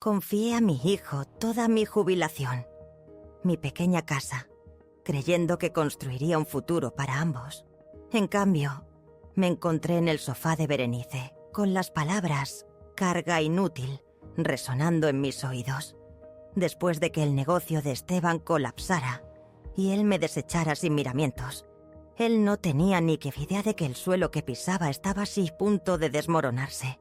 Confié a mi hijo toda mi jubilación, mi pequeña casa, creyendo que construiría un futuro para ambos. En cambio, me encontré en el sofá de Berenice, con las palabras «carga inútil» resonando en mis oídos, después de que el negocio de Esteban colapsara y él me desechara sin miramientos. Él no tenía ni que idea de que el suelo que pisaba estaba así a punto de desmoronarse,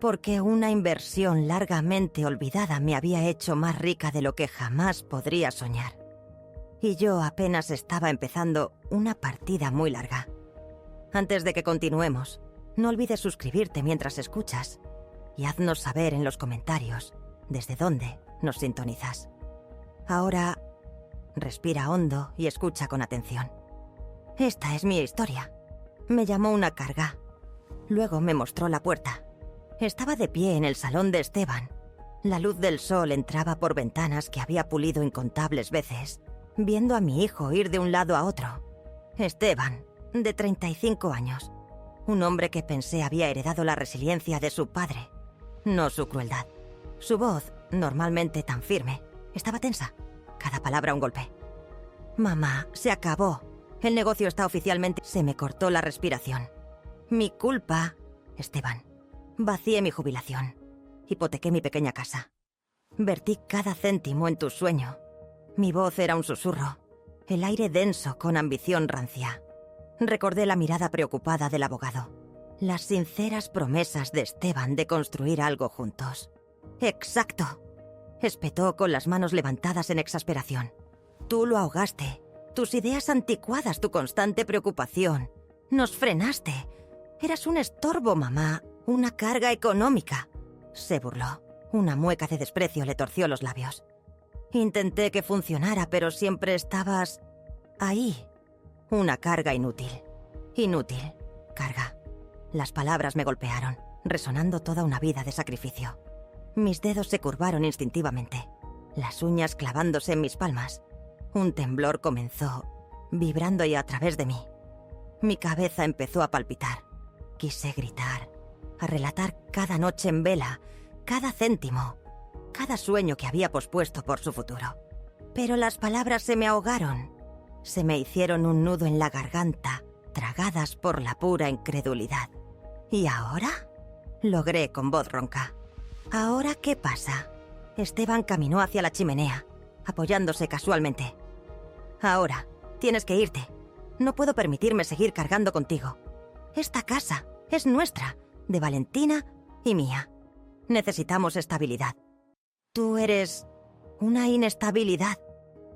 porque una inversión largamente olvidada me había hecho más rica de lo que jamás podría soñar. Y yo apenas estaba empezando una partida muy larga. Antes de que continuemos, no olvides suscribirte mientras escuchas y haznos saber en los comentarios desde dónde nos sintonizas. Ahora, respira hondo y escucha con atención. Esta es mi historia. Me llamó una carga. Luego me mostró la puerta. Estaba de pie en el salón de Esteban. La luz del sol entraba por ventanas que había pulido incontables veces, viendo a mi hijo ir de un lado a otro. Esteban, de 35 años. Un hombre que pensé había heredado la resiliencia de su padre, no su crueldad. Su voz, normalmente tan firme, estaba tensa. Cada palabra un golpe. «Mamá, se acabó. El negocio está oficialmente...» Se me cortó la respiración. «Mi culpa, Esteban. Vacié mi jubilación. Hipotequé mi pequeña casa. Vertí cada céntimo en tu sueño». Mi voz era un susurro, el aire denso con ambición rancia. Recordé la mirada preocupada del abogado, las sinceras promesas de Esteban de construir algo juntos. «¡Exacto!», espetó con las manos levantadas en exasperación. «Tú lo ahogaste. Tus ideas anticuadas, tu constante preocupación. Nos frenaste. Eras un estorbo, mamá, una carga económica». Se burló. Una mueca de desprecio le torció los labios. «Intenté que funcionara, pero siempre estabas... ahí. Una carga inútil. Inútil. Carga». Las palabras me golpearon, resonando toda una vida de sacrificio. Mis dedos se curvaron instintivamente, las uñas clavándose en mis palmas. Un temblor comenzó, vibrando y a través de mí. Mi cabeza empezó a palpitar. Quise gritar, a relatar cada noche en vela, cada céntimo, cada sueño que había pospuesto por su futuro. Pero las palabras se me ahogaron. Se me hicieron un nudo en la garganta, tragadas por la pura incredulidad. ¿Y ahora?, logré con voz ronca. ¿Ahora qué pasa? Esteban caminó hacia la chimenea, apoyándose casualmente. «Ahora, tienes que irte. No puedo permitirme seguir cargando contigo. Esta casa es nuestra, de Valentina y mía. Necesitamos estabilidad. Tú eres una inestabilidad».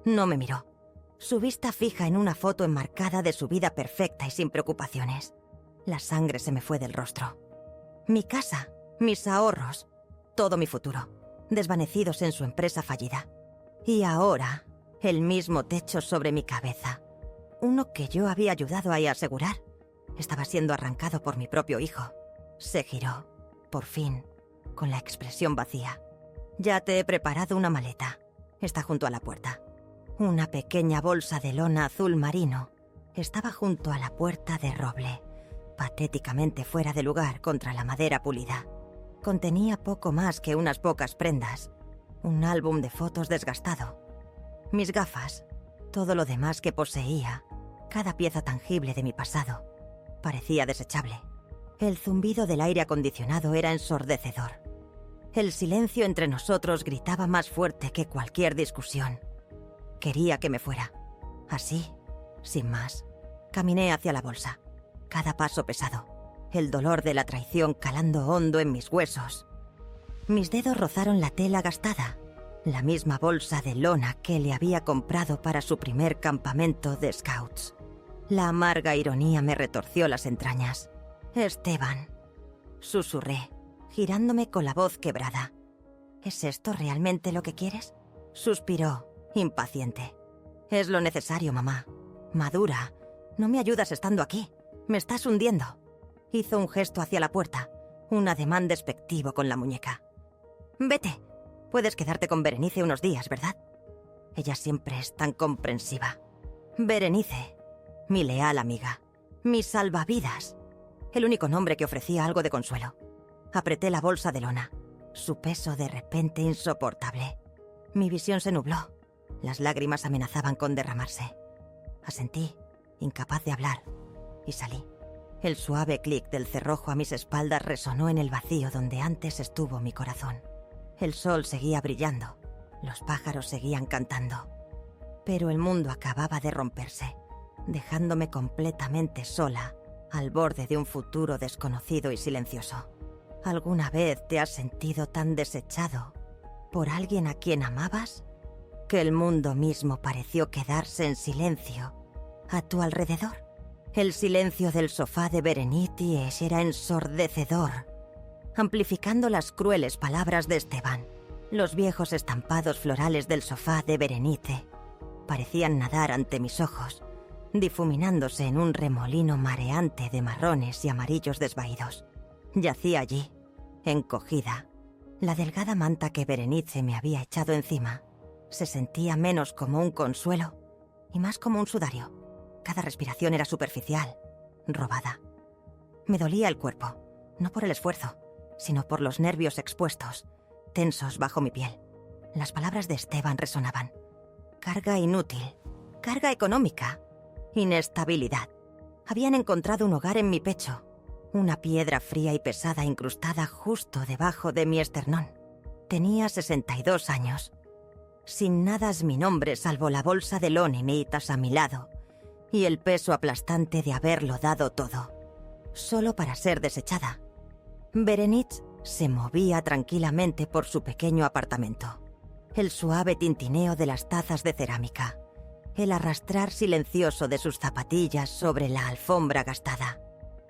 No me miró. Su vista fija en una foto enmarcada de su vida perfecta y sin preocupaciones. La sangre se me fue del rostro. Mi casa, mis ahorros, todo mi futuro, desvanecidos en su empresa fallida. Y ahora, el mismo techo sobre mi cabeza. Uno que yo había ayudado a asegurar. Estaba siendo arrancado por mi propio hijo. Se giró, por fin, con la expresión vacía. «Ya te he preparado una maleta. Está junto a la puerta». Una pequeña bolsa de lona azul marino estaba junto a la puerta de roble, patéticamente fuera de lugar contra la madera pulida. Contenía poco más que unas pocas prendas, un álbum de fotos desgastado, mis gafas, todo lo demás que poseía, cada pieza tangible de mi pasado, parecía desechable. El zumbido del aire acondicionado era ensordecedor. El silencio entre nosotros gritaba más fuerte que cualquier discusión. Quería que me fuera. Así, sin más, caminé hacia la bolsa. Cada paso pesado, el dolor de la traición calando hondo en mis huesos. Mis dedos rozaron la tela gastada, la misma bolsa de lona que le había comprado para su primer campamento de scouts. La amarga ironía me retorció las entrañas. «Esteban», susurré, girándome con la voz quebrada. «¿Es esto realmente lo que quieres?», suspiró, impaciente. «Es lo necesario, mamá. Madura. No me ayudas estando aquí. Me estás hundiendo». Hizo un gesto hacia la puerta, un ademán despectivo con la muñeca. «Vete. Puedes quedarte con Berenice unos días, ¿verdad? Ella siempre es tan comprensiva. Berenice, mi leal amiga, mi salvavidas». El único nombre que ofrecía algo de consuelo. Apreté la bolsa de lona. su peso de repente insoportable. Mi visión se nubló. Las lágrimas amenazaban con derramarse. Asentí, incapaz de hablar, y salí. El suave clic del cerrojo a mis espaldas resonó en el vacío donde antes estuvo mi corazón. El sol seguía brillando, los pájaros seguían cantando. Pero el mundo acababa de romperse, dejándome completamente sola, al borde de un futuro desconocido y silencioso. ¿Alguna vez te has sentido tan desechado por alguien a quien amabas que el mundo mismo pareció quedarse en silencio a tu alrededor? El silencio del sofá de Berenice era ensordecedor, amplificando las crueles palabras de Esteban. Los viejos estampados florales del sofá de Berenice parecían nadar ante mis ojos, difuminándose en un remolino mareante de marrones y amarillos desvaídos. Yacía allí, encogida. La delgada manta que Berenice me había echado encima se sentía menos como un consuelo y más como un sudario. Cada respiración era superficial, robada. Me dolía el cuerpo, no por el esfuerzo, sino por los nervios expuestos, tensos bajo mi piel. Las palabras de Esteban resonaban. Carga inútil, carga económica, inestabilidad. Habían encontrado un hogar en mi pecho, una piedra fría y pesada incrustada justo debajo de mi esternón. Tenía 62 años. Sin nada es mi nombre salvo la bolsa de loninitas a mi lado y el peso aplastante de haberlo dado todo, solo para ser desechada. Berenice se movía tranquilamente por su pequeño apartamento. El suave tintineo de las tazas de cerámica, el arrastrar silencioso de sus zapatillas sobre la alfombra gastada.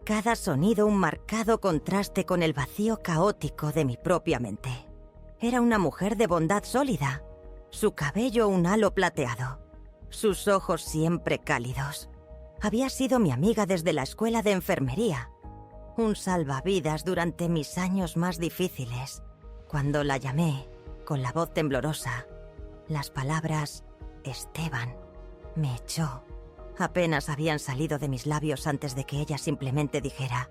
Cada sonido un marcado contraste con el vacío caótico de mi propia mente. Era una mujer de bondad sólida, su cabello un halo plateado, sus ojos siempre cálidos. Había sido mi amiga desde la escuela de enfermería, un salvavidas durante mis años más difíciles. Cuando la llamé, con la voz temblorosa, las palabras «Esteban» me echó. Apenas habían salido de mis labios antes de que ella simplemente dijera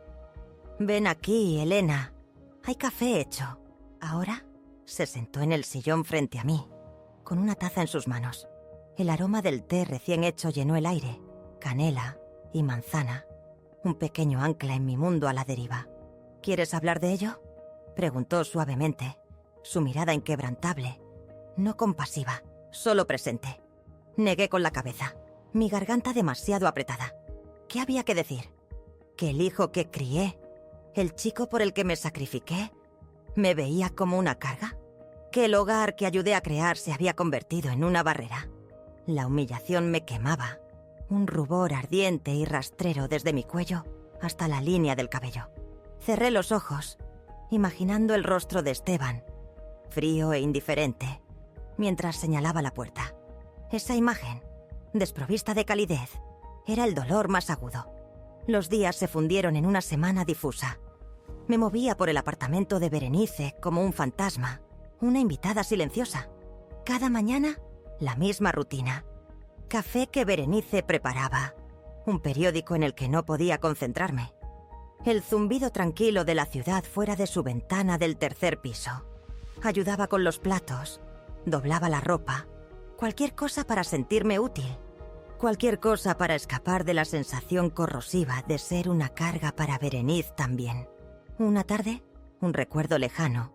«Ven aquí, Elena, hay café hecho». Ahora se sentó en el sillón frente a mí, con una taza en sus manos. El aroma del té recién hecho llenó el aire, canela y manzana, un pequeño ancla en mi mundo a la deriva. ¿Quieres hablar de ello?, preguntó suavemente, su mirada inquebrantable, no compasiva, solo presente. Negué con la cabeza, mi garganta demasiado apretada. ¿Qué había que decir? ¿Que el hijo que crié, el chico por el que me sacrifiqué, me veía como una carga? ¿Que el hogar que ayudé a crear se había convertido en una barrera? La humillación me quemaba, un rubor ardiente y rastrero desde mi cuello hasta la línea del cabello. Cerré los ojos, imaginando el rostro de Esteban, frío e indiferente, mientras señalaba la puerta. Esa imagen, desprovista de calidez, era el dolor más agudo. Los días se fundieron en una semana difusa. Me movía por el apartamento de Berenice como un fantasma, una invitada silenciosa. Cada mañana, la misma rutina. Café que Berenice preparaba, un periódico en el que no podía concentrarme. El zumbido tranquilo de la ciudad fuera de su ventana del tercer piso. Ayudaba con los platos, doblaba la ropa, cualquier cosa para sentirme útil. Cualquier cosa para escapar de la sensación corrosiva de ser una carga para Berenice también. Una tarde, un recuerdo lejano,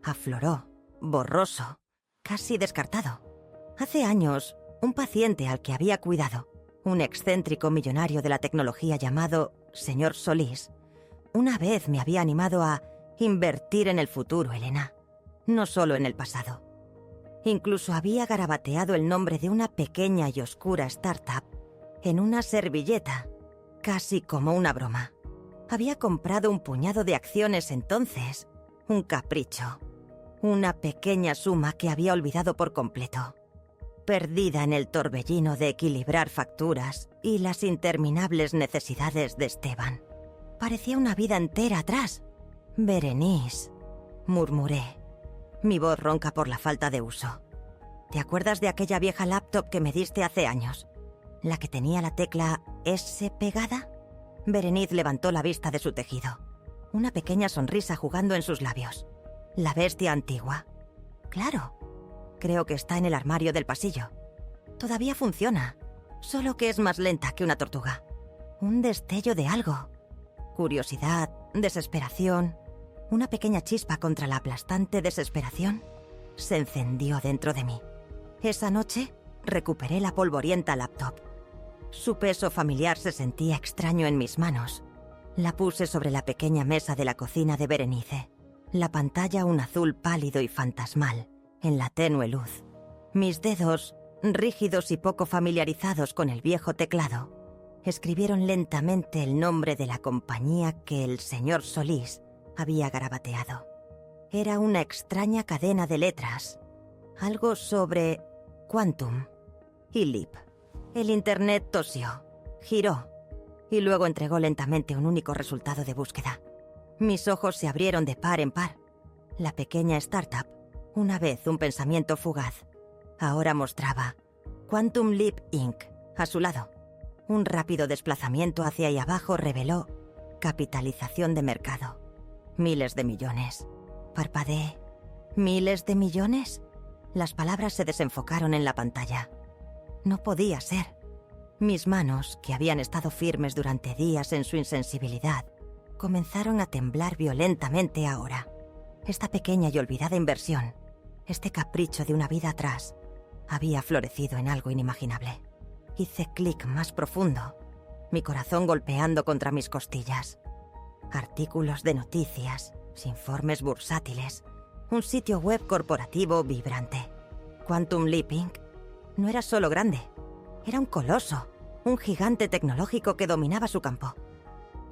afloró, borroso, casi descartado. Hace años, un paciente al que había cuidado, un excéntrico millonario de la tecnología llamado señor Solís, una vez me había animado a invertir en el futuro, Elena, no solo en el pasado. Incluso había garabateado el nombre de una pequeña y oscura startup en una servilleta, casi como una broma. Había comprado un puñado de acciones entonces, un capricho, una pequeña suma que había olvidado por completo, perdida en el torbellino de equilibrar facturas y las interminables necesidades de Esteban. Parecía una vida entera atrás. Berenice, murmuré, mi voz ronca por la falta de uso. ¿Te acuerdas de aquella vieja laptop que me diste hace años? ¿La que tenía la tecla S pegada? Berenice levantó la vista de su tejido, una pequeña sonrisa jugando en sus labios. La bestia antigua. Claro. Creo que está en el armario del pasillo. Todavía funciona, solo que es más lenta que una tortuga. Un destello de algo. Curiosidad, desesperación. Una pequeña chispa contra la aplastante desesperación se encendió dentro de mí. Esa noche recuperé la polvorienta laptop. Su peso familiar se sentía extraño en mis manos. La puse sobre la pequeña mesa de la cocina de Berenice. La pantalla un azul pálido y fantasmal, en la tenue luz. Mis dedos, rígidos y poco familiarizados con el viejo teclado, escribieron lentamente el nombre de la compañía que el señor Solís había garabateado. Era una extraña cadena de letras. Algo sobre Quantum y Leap. El internet tosió, giró y luego entregó lentamente un único resultado de búsqueda. Mis ojos se abrieron de par en par. La pequeña startup, una vez un pensamiento fugaz, ahora mostraba Quantum Leap Inc. a su lado. Un rápido desplazamiento hacia ahí abajo reveló capitalización de mercado. Miles de millones. Parpadeé. ¿Miles de millones? Las palabras se desenfocaron en la pantalla. No podía ser. Mis manos, que habían estado firmes durante días en su insensibilidad, comenzaron a temblar violentamente ahora. Esta pequeña y olvidada inversión, este capricho de una vida atrás, había florecido en algo inimaginable. Hice clic más profundo, mi corazón golpeando contra mis costillas. Artículos de noticias, informes bursátiles, un sitio web corporativo vibrante. Quantum Leap Inc. no era solo grande, era un coloso, un gigante tecnológico que dominaba su campo.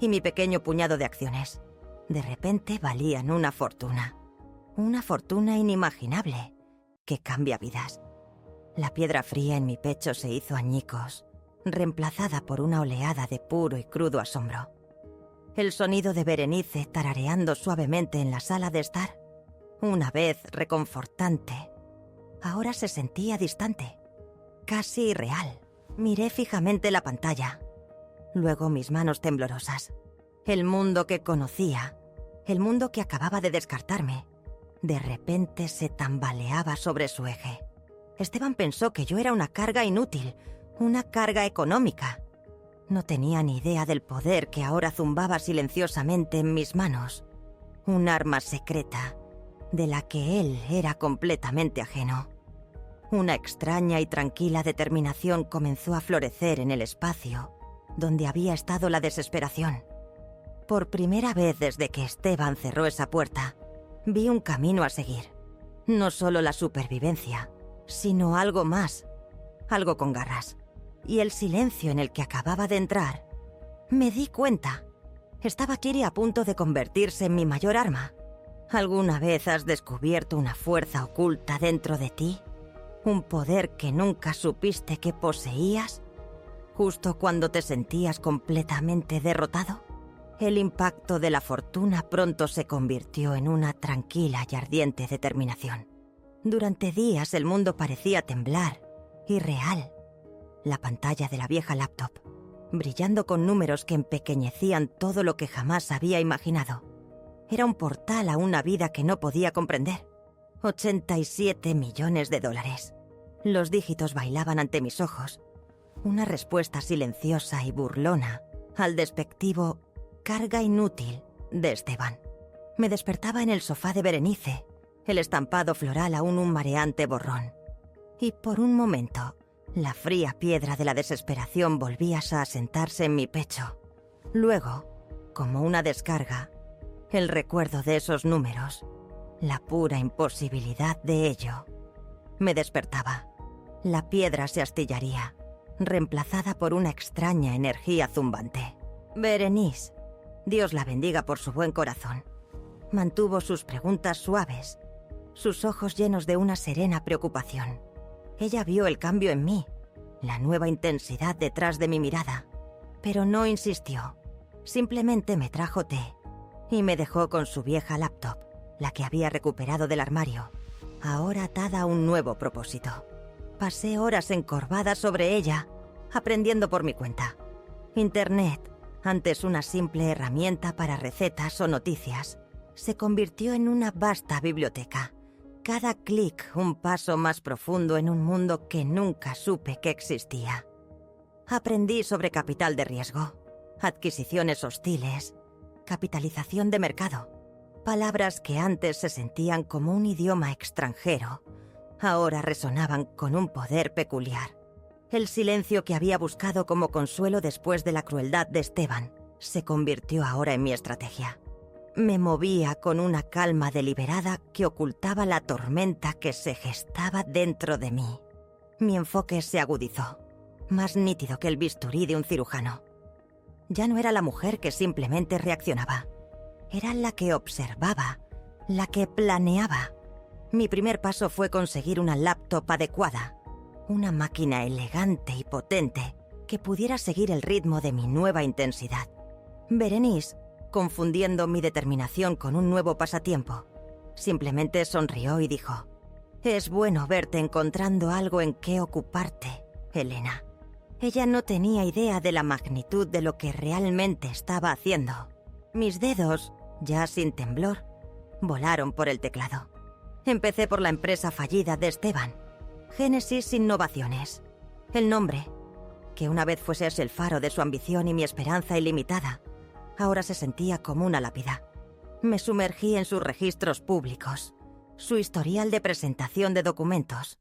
Y mi pequeño puñado de acciones, de repente valían una fortuna. Una fortuna inimaginable, que cambia vidas. La piedra fría en mi pecho se hizo añicos, reemplazada por una oleada de puro y crudo asombro. El sonido de Berenice tarareando suavemente en la sala de estar, una vez reconfortante, ahora se sentía distante, casi irreal. Miré fijamente la pantalla, luego mis manos temblorosas. El mundo que conocía, el mundo que acababa de descartarme, de repente se tambaleaba sobre su eje. Esteban pensó que yo era una carga inútil, una carga económica. No tenía ni idea del poder que ahora zumbaba silenciosamente en mis manos. Un arma secreta, de la que él era completamente ajeno. Una extraña y tranquila determinación comenzó a florecer en el espacio donde había estado la desesperación. Por primera vez desde que Esteban cerró esa puerta, vi un camino a seguir. No solo la supervivencia, sino algo más, algo con garras. Y el silencio en el que acababa de entrar, me di cuenta. Estaba Kiri a punto de convertirse en mi mayor arma. ¿Alguna vez has descubierto una fuerza oculta dentro de ti? ¿Un poder que nunca supiste que poseías? Justo cuando te sentías completamente derrotado, el impacto de la fortuna pronto se convirtió en una tranquila y ardiente determinación. Durante días el mundo parecía temblar, irreal. La pantalla de la vieja laptop, brillando con números que empequeñecían todo lo que jamás había imaginado. Era un portal a una vida que no podía comprender. 87 millones de dólares. Los dígitos bailaban ante mis ojos. Una respuesta silenciosa y burlona al despectivo carga inútil de Esteban. Me despertaba en el sofá de Berenice, el estampado floral aún un mareante borrón. Y por un momento, la fría piedra de la desesperación volvía a asentarse en mi pecho. Luego, como una descarga, el recuerdo de esos números, la pura imposibilidad de ello. Me despertaba. La piedra se astillaría, reemplazada por una extraña energía zumbante. Berenice, Dios la bendiga por su buen corazón, mantuvo sus preguntas suaves, sus ojos llenos de una serena preocupación. Ella vio el cambio en mí, la nueva intensidad detrás de mi mirada, pero no insistió. Simplemente me trajo té y me dejó con su vieja laptop, la que había recuperado del armario, ahora atada a un nuevo propósito. Pasé horas encorvada sobre ella, aprendiendo por mi cuenta. Internet, antes una simple herramienta para recetas o noticias, se convirtió en una vasta biblioteca. Cada clic un paso más profundo en un mundo que nunca supe que existía. Aprendí sobre capital de riesgo, adquisiciones hostiles, capitalización de mercado. Palabras que antes se sentían como un idioma extranjero, ahora resonaban con un poder peculiar. El silencio que había buscado como consuelo después de la crueldad de Esteban se convirtió ahora en mi estrategia. Me movía con una calma deliberada que ocultaba la tormenta que se gestaba dentro de mí. Mi enfoque se agudizó, más nítido que el bisturí de un cirujano. Ya no era la mujer que simplemente reaccionaba. Era la que observaba, la que planeaba. Mi primer paso fue conseguir una laptop adecuada, una máquina elegante y potente que pudiera seguir el ritmo de mi nueva intensidad. Berenice, confundiendo mi determinación con un nuevo pasatiempo, simplemente sonrió y dijo: «Es bueno verte encontrando algo en qué ocuparte, Elena». Ella no tenía idea de la magnitud de lo que realmente estaba haciendo. Mis dedos, ya sin temblor, volaron por el teclado. Empecé por la empresa fallida de Esteban, Génesis Innovaciones. El nombre, que una vez fuese el faro de su ambición y mi esperanza ilimitada, ahora se sentía como una lápida. Me sumergí en sus registros públicos, su historial de presentación de documentos,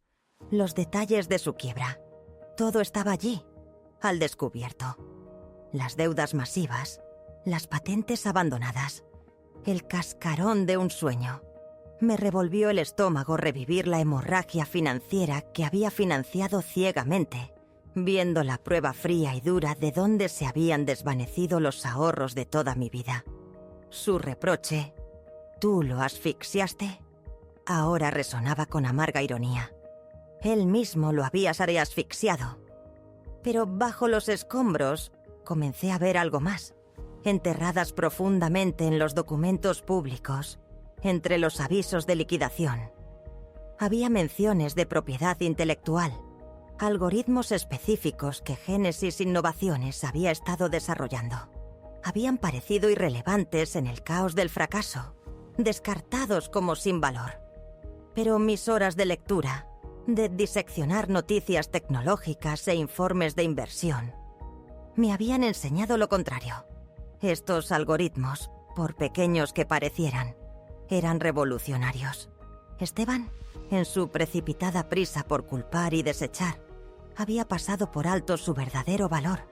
los detalles de su quiebra. Todo estaba allí, al descubierto. Las deudas masivas, las patentes abandonadas, el cascarón de un sueño. Me revolvió el estómago revivir la hemorragia financiera que había financiado ciegamente, viendo la prueba fría y dura de dónde se habían desvanecido los ahorros de toda mi vida. Su reproche, «¿Tú lo asfixiaste?», ahora resonaba con amarga ironía. Él mismo lo había asfixiado. Pero bajo los escombros comencé a ver algo más, enterradas profundamente en los documentos públicos, entre los avisos de liquidación. Había menciones de propiedad intelectual, algoritmos específicos que Génesis Innovaciones había estado desarrollando. Habían parecido irrelevantes en el caos del fracaso, descartados como sin valor. Pero mis horas de lectura, de diseccionar noticias tecnológicas e informes de inversión, me habían enseñado lo contrario. Estos algoritmos, por pequeños que parecieran, eran revolucionarios. Esteban, en su precipitada prisa por culpar y desechar, había pasado por alto su verdadero valor.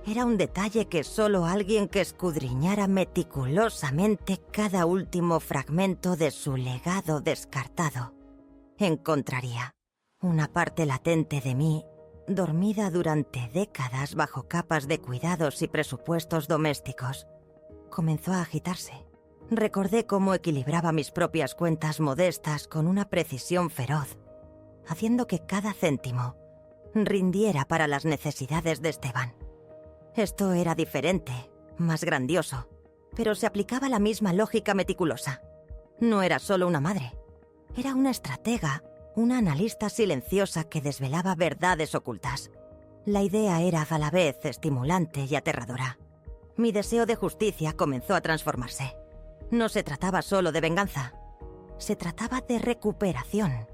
Era un detalle que solo alguien que escudriñara meticulosamente cada último fragmento de su legado descartado encontraría. Una parte latente de mí, dormida durante décadas bajo capas de cuidados y presupuestos domésticos, comenzó a agitarse. Recordé cómo equilibraba mis propias cuentas modestas con una precisión feroz, haciendo que cada céntimo rindiera para las necesidades de Esteban. Esto era diferente, más grandioso, pero se aplicaba la misma lógica meticulosa. No era solo una madre, era una estratega, una analista silenciosa que desvelaba verdades ocultas. La idea era a la vez estimulante y aterradora. Mi deseo de justicia comenzó a transformarse. No se trataba solo de venganza, se trataba de recuperación.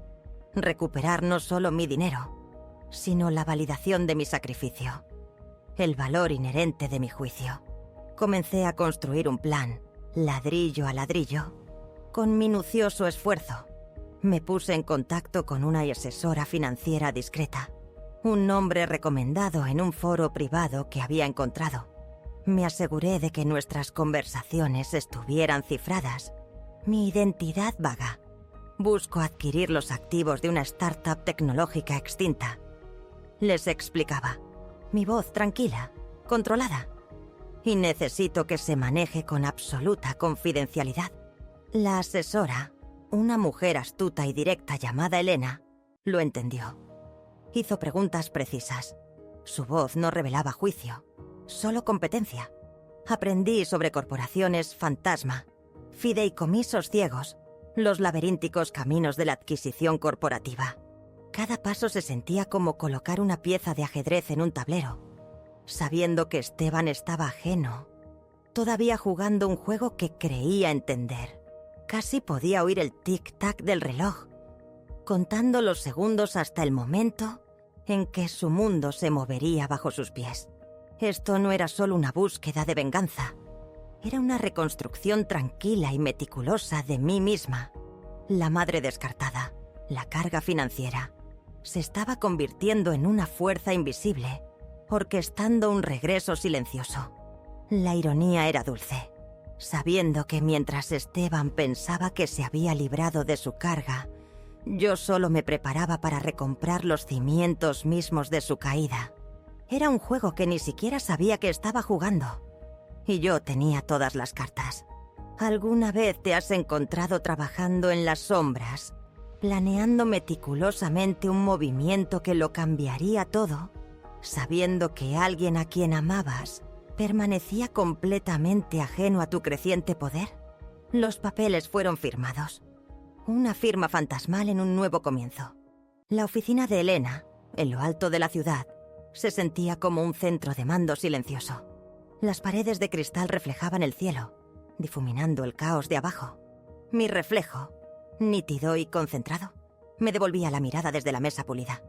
Recuperar no solo mi dinero, sino la validación de mi sacrificio, el valor inherente de mi juicio. Comencé a construir un plan, ladrillo a ladrillo, con minucioso esfuerzo. Me puse en contacto con una asesora financiera discreta, un nombre recomendado en un foro privado que había encontrado. Me aseguré de que nuestras conversaciones estuvieran cifradas. Mi identidad vaga. Busco adquirir los activos de una startup tecnológica extinta. Les explicaba. Mi voz tranquila, controlada. Y necesito que se maneje con absoluta confidencialidad. La asesora, una mujer astuta y directa llamada Elena, lo entendió. Hizo preguntas precisas. Su voz no revelaba juicio, solo competencia. Aprendí sobre corporaciones fantasma, fideicomisos ciegos, los laberínticos caminos de la adquisición corporativa. Cada paso se sentía como colocar una pieza de ajedrez en un tablero, sabiendo que Esteban estaba ajeno, todavía jugando un juego que creía entender. Casi podía oír el tic-tac del reloj, contando los segundos hasta el momento en que su mundo se movería bajo sus pies. Esto no era solo una búsqueda de venganza. Era una reconstrucción tranquila y meticulosa de mí misma. La madre descartada, la carga financiera, se estaba convirtiendo en una fuerza invisible, orquestando un regreso silencioso. La ironía era dulce, sabiendo que mientras Esteban pensaba que se había librado de su carga, yo solo me preparaba para recomprar los cimientos mismos de su caída. Era un juego que ni siquiera sabía que estaba jugando. Y yo tenía todas las cartas. ¿Alguna vez te has encontrado trabajando en las sombras, planeando meticulosamente un movimiento que lo cambiaría todo, sabiendo que alguien a quien amabas permanecía completamente ajeno a tu creciente poder? Los papeles fueron firmados. Una firma fantasmal en un nuevo comienzo. La oficina de Elena, en lo alto de la ciudad, se sentía como un centro de mando silencioso. Las paredes de cristal reflejaban el cielo, difuminando el caos de abajo. Mi reflejo, nítido y concentrado, me devolvía la mirada desde la mesa pulida.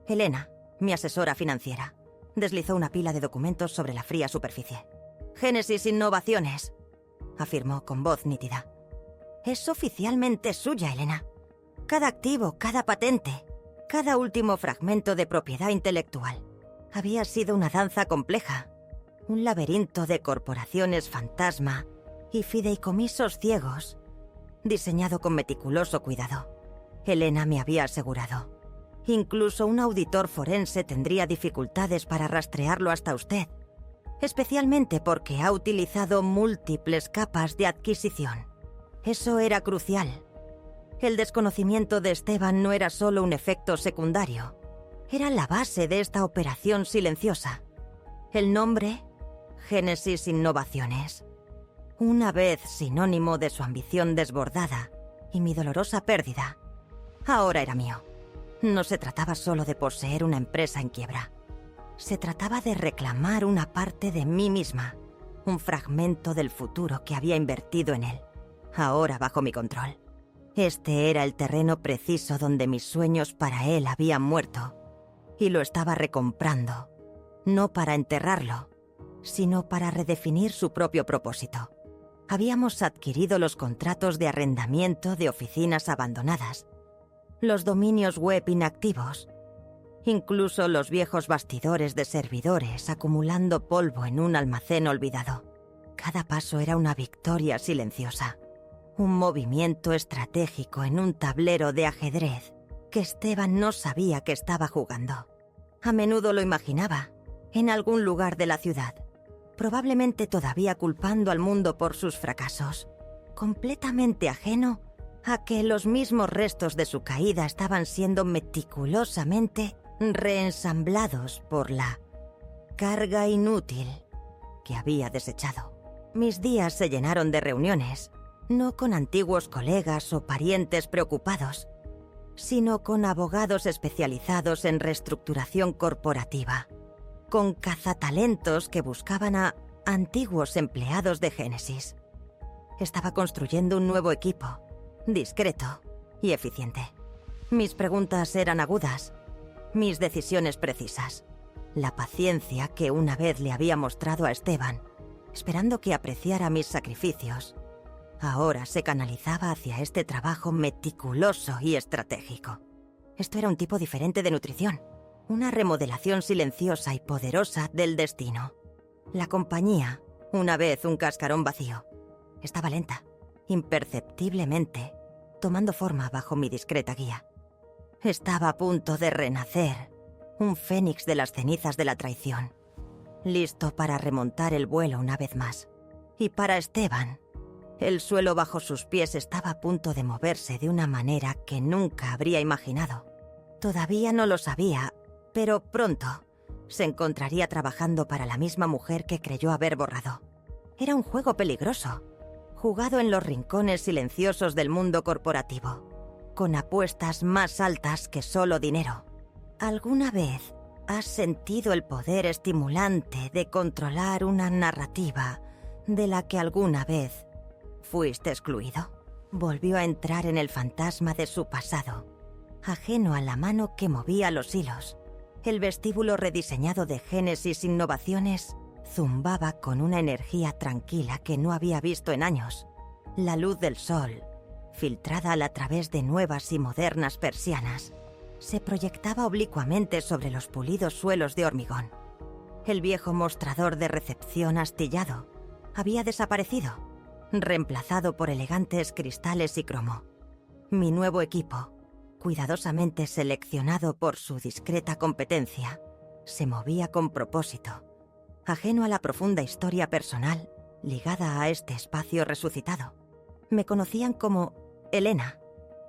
Elena, mi asesora financiera, deslizó una pila de documentos sobre la fría superficie. «Génesis Innovaciones», afirmó con voz nítida. «Es oficialmente suya, Elena. Cada activo, cada patente, cada último fragmento de propiedad intelectual. Había sido una danza compleja, un laberinto de corporaciones fantasma y fideicomisos ciegos, diseñado con meticuloso cuidado. Elena me había asegurado. Incluso un auditor forense tendría dificultades para rastrearlo hasta usted, especialmente porque ha utilizado múltiples capas de adquisición. Eso era crucial. El desconocimiento de Esteban no era solo un efecto secundario, era la base de esta operación silenciosa. El nombre, Génesis Innovaciones. Una vez sinónimo de su ambición desbordada y mi dolorosa pérdida, ahora era mío. No se trataba solo de poseer una empresa en quiebra. Se trataba de reclamar una parte de mí misma, un fragmento del futuro que había invertido en él, ahora bajo mi control. Este era el terreno preciso donde mis sueños para él habían muerto, y lo estaba recomprando, no para enterrarlo, sino para redefinir su propio propósito. Habíamos adquirido los contratos de arrendamiento de oficinas abandonadas, los dominios web inactivos, incluso los viejos bastidores de servidores acumulando polvo en un almacén olvidado. Cada paso era una victoria silenciosa, un movimiento estratégico en un tablero de ajedrez que Esteban no sabía que estaba jugando. A menudo lo imaginaba, en algún lugar de la ciudad, probablemente todavía culpando al mundo por sus fracasos, completamente ajeno a que los mismos restos de su caída estaban siendo meticulosamente reensamblados por la carga inútil que había desechado. Mis días se llenaron de reuniones, no con antiguos colegas o parientes preocupados, sino con abogados especializados en reestructuración corporativa, con cazatalentos que buscaban a antiguos empleados de Génesis. Estaba construyendo un nuevo equipo, discreto y eficiente. Mis preguntas eran agudas, mis decisiones precisas. La paciencia que una vez le había mostrado a Esteban, esperando que apreciara mis sacrificios, ahora se canalizaba hacia este trabajo meticuloso y estratégico. Esto era un tipo diferente de nutrición, una remodelación silenciosa y poderosa del destino. La compañía, una vez un cascarón vacío, estaba lenta, imperceptiblemente, tomando forma bajo mi discreta guía. Estaba a punto de renacer, un fénix de las cenizas de la traición, listo para remontar el vuelo una vez más. Y para Esteban, el suelo bajo sus pies estaba a punto de moverse de una manera que nunca habría imaginado. Todavía no lo sabía, pero pronto se encontraría trabajando para la misma mujer que creyó haber borrado. Era un juego peligroso, jugado en los rincones silenciosos del mundo corporativo, con apuestas más altas que solo dinero. ¿Alguna vez has sentido el poder estimulante de controlar una narrativa de la que alguna vez fuiste excluido. Volvió a entrar en el fantasma de su pasado, ajeno a la mano que movía los hilos. El vestíbulo rediseñado de Génesis Innovaciones zumbaba con una energía tranquila que no había visto en años. La luz del sol, filtrada a través de nuevas y modernas persianas, se proyectaba oblicuamente sobre los pulidos suelos de hormigón. El viejo mostrador de recepción astillado había desaparecido, reemplazado por elegantes cristales y cromo. Mi nuevo equipo, cuidadosamente seleccionado por su discreta competencia, se movía con propósito, ajeno a la profunda historia personal ligada a este espacio resucitado. Me conocían como Elena,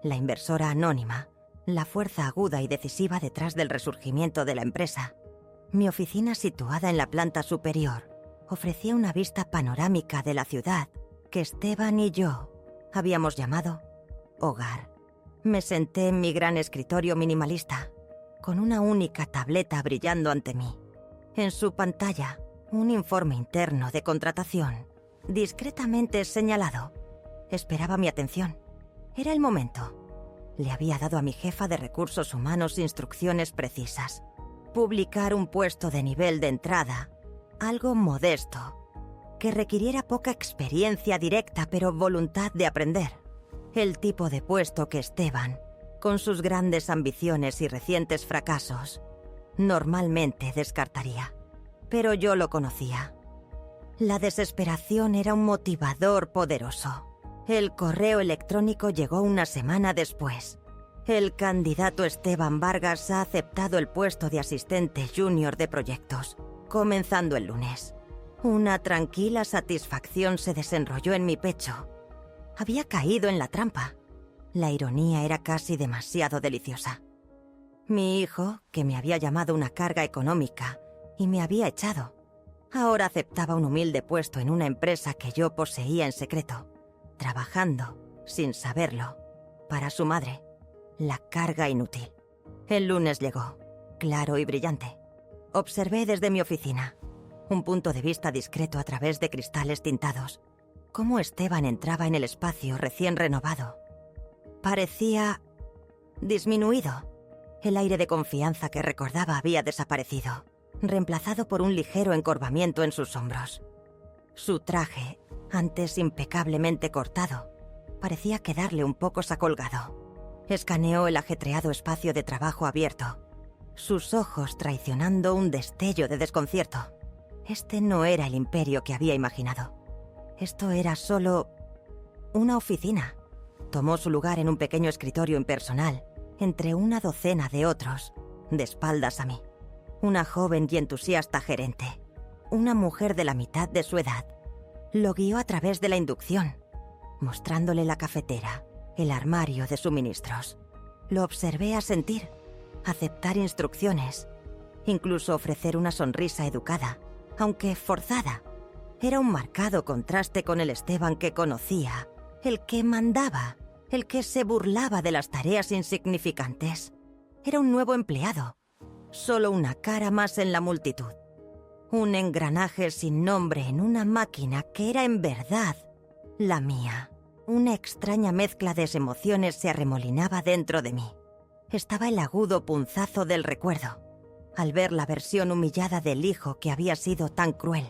la inversora anónima, la fuerza aguda y decisiva detrás del resurgimiento de la empresa. Mi oficina, situada en la planta superior, ofrecía una vista panorámica de la ciudad que Esteban y yo habíamos llamado hogar. Me senté en mi gran escritorio minimalista, con una única tableta brillando ante mí. En su pantalla, un informe interno de contratación, discretamente señalado. Esperaba mi atención. Era el momento. Le había dado a mi jefa de recursos humanos instrucciones precisas. Publicar un puesto de nivel de entrada, algo modesto, que requiriera poca experiencia directa pero voluntad de aprender. El tipo de puesto que Esteban, con sus grandes ambiciones y recientes fracasos, normalmente descartaría. Pero yo lo conocía. La desesperación era un motivador poderoso. El correo electrónico llegó una semana después. El candidato Esteban Vargas ha aceptado el puesto de asistente junior de proyectos, comenzando el lunes. Una tranquila satisfacción se desenrolló en mi pecho. Había caído en la trampa. La ironía era casi demasiado deliciosa. Mi hijo, que me había llamado una carga económica y me había echado, ahora aceptaba un humilde puesto en una empresa que yo poseía en secreto, trabajando, sin saberlo, para su madre. La carga inútil. El lunes llegó, claro y brillante. Observé desde mi oficina, un punto de vista discreto a través de cristales tintados, cómo Esteban entraba en el espacio recién renovado. Parecía disminuido. El aire de confianza que recordaba había desaparecido, reemplazado por un ligero encorvamiento en sus hombros. Su traje, antes impecablemente cortado, parecía quedarle un poco sacolgado. Escaneó el ajetreado espacio de trabajo abierto, sus ojos traicionando un destello de desconcierto. Este no era el imperio que había imaginado. Esto era solo una oficina. Tomó su lugar en un pequeño escritorio impersonal, entre una docena de otros, de espaldas a mí. Una joven y entusiasta gerente, una mujer de la mitad de su edad, lo guió a través de la inducción, mostrándole la cafetera, el armario de suministros. Lo observé asentir, aceptar instrucciones, incluso ofrecer una sonrisa educada, aunque forzada. Era un marcado contraste con el Esteban que conocía, el que mandaba, el que se burlaba de las tareas insignificantes. Era un nuevo empleado, solo una cara más en la multitud. Un engranaje sin nombre en una máquina que era en verdad la mía. Una extraña mezcla de emociones se arremolinaba dentro de mí. Estaba el agudo punzazo del recuerdo, al ver la versión humillada del hijo que había sido tan cruel.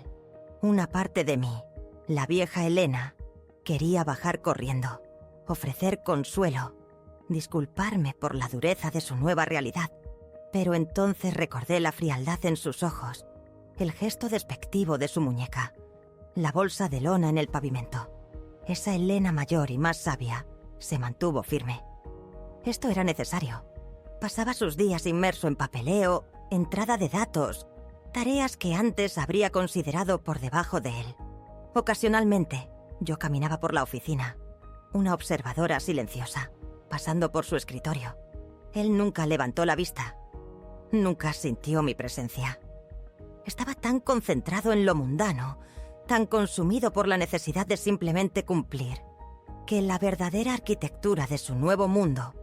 Una parte de mí, la vieja Elena, quería bajar corriendo, ofrecer consuelo, disculparme por la dureza de su nueva realidad. Pero entonces recordé la frialdad en sus ojos, el gesto despectivo de su muñeca, la bolsa de lona en el pavimento. Esa Elena mayor y más sabia se mantuvo firme. Esto era necesario. Pasaba sus días inmerso en papeleo, entrada de datos, tareas que antes habría considerado por debajo de él. Ocasionalmente, yo caminaba por la oficina, una observadora silenciosa, pasando por su escritorio. Él nunca levantó la vista. Nunca sintió mi presencia. Estaba tan concentrado en lo mundano, tan consumido por la necesidad de simplemente cumplir, que la verdadera arquitectura de su nuevo mundo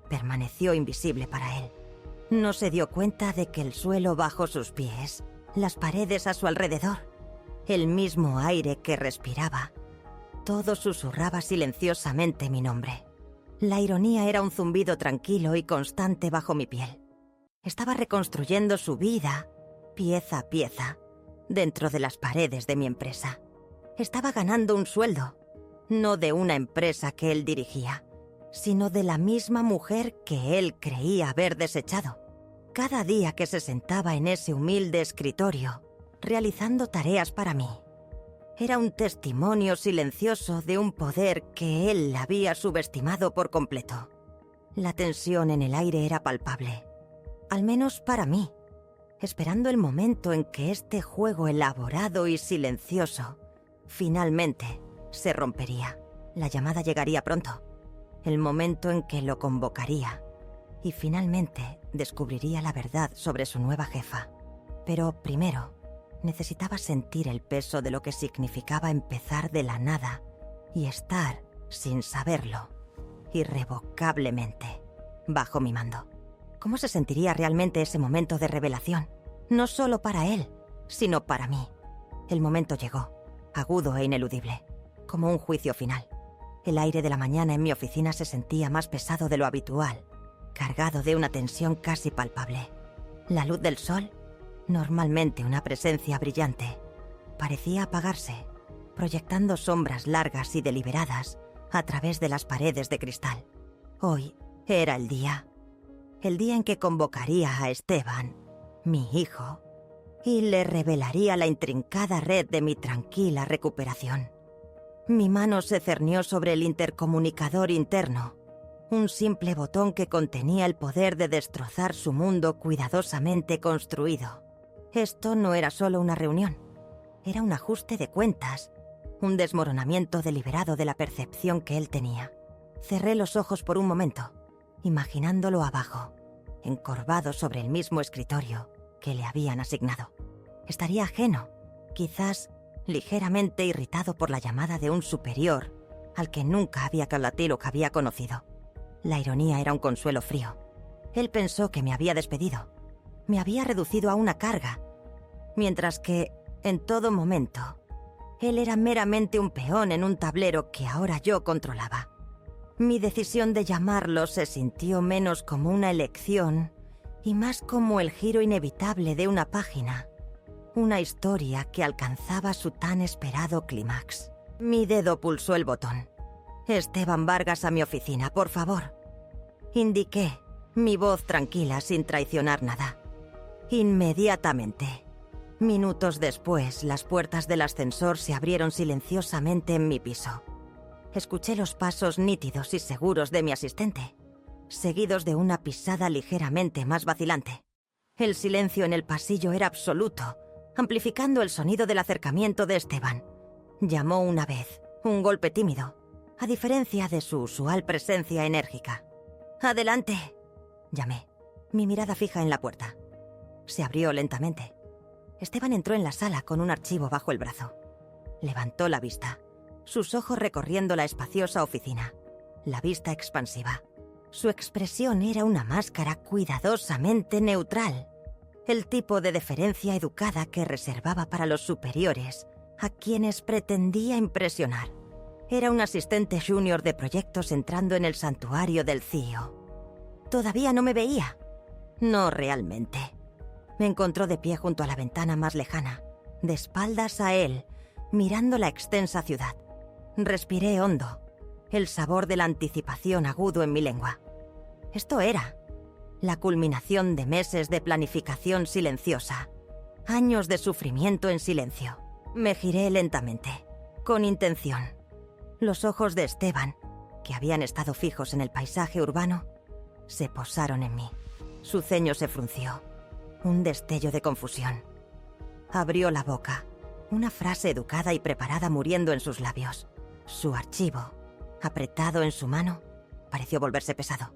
permaneció invisible para él. No se dio cuenta de que el suelo bajo sus pies, las paredes a su alrededor, el mismo aire que respiraba. Todo susurraba silenciosamente mi nombre. La ironía era un zumbido tranquilo y constante bajo mi piel. Estaba reconstruyendo su vida, pieza a pieza, dentro de las paredes de mi empresa. Estaba ganando un sueldo, no de una empresa que él dirigía, sino de la misma mujer que él creía haber desechado. Cada día que se sentaba en ese humilde escritorio, realizando tareas para mí, era un testimonio silencioso de un poder que él había subestimado por completo. La tensión en el aire era palpable, al menos para mí, esperando el momento en que este juego elaborado y silencioso finalmente se rompería. La llamada llegaría pronto, el momento en que lo convocaría y finalmente descubriría la verdad sobre su nueva jefa. Pero primero necesitaba sentir el peso de lo que significaba empezar de la nada y estar, sin saberlo, irrevocablemente, bajo mi mando. ¿Cómo se sentiría realmente ese momento de revelación? No solo para él, sino para mí. El momento llegó, agudo e ineludible, como un juicio final. El aire de la mañana en mi oficina se sentía más pesado de lo habitual, cargado de una tensión casi palpable. La luz del sol, normalmente una presencia brillante, parecía apagarse, proyectando sombras largas y deliberadas a través de las paredes de cristal. Hoy era el día en que convocaría a Esteban, mi hijo, y le revelaría la intrincada red de mi tranquila recuperación. Mi mano se cernió sobre el intercomunicador interno, un simple botón que contenía el poder de destrozar su mundo cuidadosamente construido. Esto no era solo una reunión, era un ajuste de cuentas, un desmoronamiento deliberado de la percepción que él tenía. Cerré los ojos por un momento, imaginándolo abajo, encorvado sobre el mismo escritorio que le habían asignado. Estaría ajeno, quizás ligeramente irritado por la llamada de un superior al que nunca había conocido. La ironía era un consuelo frío. Él pensó que me había despedido. Me había reducido a una carga, mientras que, en todo momento, él era meramente un peón en un tablero que ahora yo controlaba. Mi decisión de llamarlo se sintió menos como una elección y más como el giro inevitable de una página, una historia que alcanzaba su tan esperado clímax. Mi dedo pulsó el botón. «Esteban Vargas a mi oficina, por favor», indiqué, mi voz tranquila sin traicionar nada. Inmediatamente. Minutos después, las puertas del ascensor se abrieron silenciosamente en mi piso. Escuché los pasos nítidos y seguros de mi asistente, seguidos de una pisada ligeramente más vacilante. El silencio en el pasillo era absoluto, amplificando el sonido del acercamiento de Esteban. Llamó una vez, un golpe tímido, a diferencia de su usual presencia enérgica. «Adelante», llamé, mi mirada fija en la puerta. Se abrió lentamente. Esteban entró en la sala con un archivo bajo el brazo. Levantó la vista, sus ojos recorriendo la espaciosa oficina, la vista expansiva. Su expresión era una máscara cuidadosamente neutral, el tipo de deferencia educada que reservaba para los superiores, a quienes pretendía impresionar. Era un asistente junior de proyectos entrando en el santuario del CEO. Todavía no me veía. No realmente. Me encontró de pie junto a la ventana más lejana, de espaldas a él, mirando la extensa ciudad. Respiré hondo, el sabor de la anticipación agudo en mi lengua. Esto era la culminación de meses de planificación silenciosa, años de sufrimiento en silencio. Me giré lentamente, con intención. Los ojos de Esteban, que habían estado fijos en el paisaje urbano, se posaron en mí. Su ceño se frunció, un destello de confusión. Abrió la boca, una frase educada y preparada muriendo en sus labios. Su archivo, apretado en su mano, pareció volverse pesado.